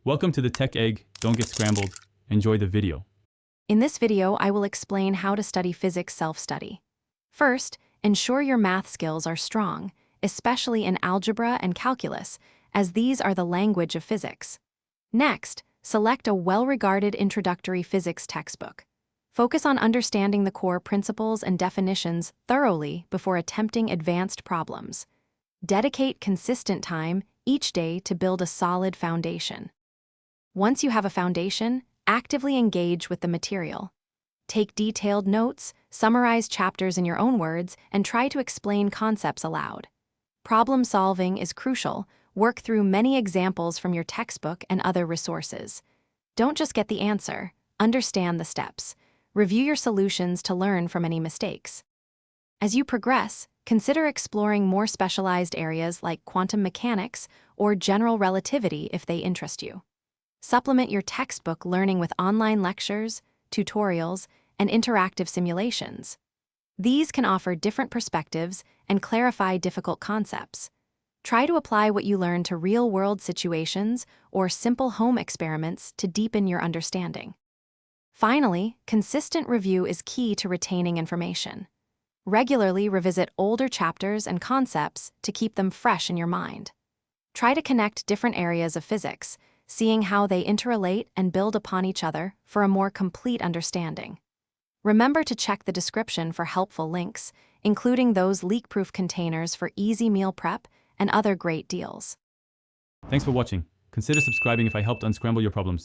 Welcome to the Tech Egg. Don't get scrambled. Enjoy the video. In this video, I will explain how to study physics self-study. First, ensure your math skills are strong, especially in algebra and calculus, as these are the language of physics. Next, select a well-regarded introductory physics textbook. Focus on understanding the core principles and definitions thoroughly before attempting advanced problems. Dedicate consistent time each day to build a solid foundation. Once you have a foundation, actively engage with the material. Take detailed notes, summarize chapters in your own words, and try to explain concepts aloud. Problem solving is crucial. Work through many examples from your textbook and other resources. Don't just get the answer, understand the steps. Review your solutions to learn from any mistakes. As you progress, consider exploring more specialized areas like quantum mechanics or general relativity if they interest you. Supplement your textbook learning with online lectures, tutorials, and interactive simulations. These can offer different perspectives and clarify difficult concepts. Try to apply what you learn to real-world situations or simple home experiments to deepen your understanding. Finally, consistent review is key to retaining information. Regularly revisit older chapters and concepts to keep them fresh in your mind. Try to connect different areas of physics, seeing how they interrelate and build upon each other for a more complete understanding. Remember to check the description for helpful links, including those leak-proof containers for easy meal prep and other great deals. Thanks for watching. Consider subscribing if I helped unscramble your problems.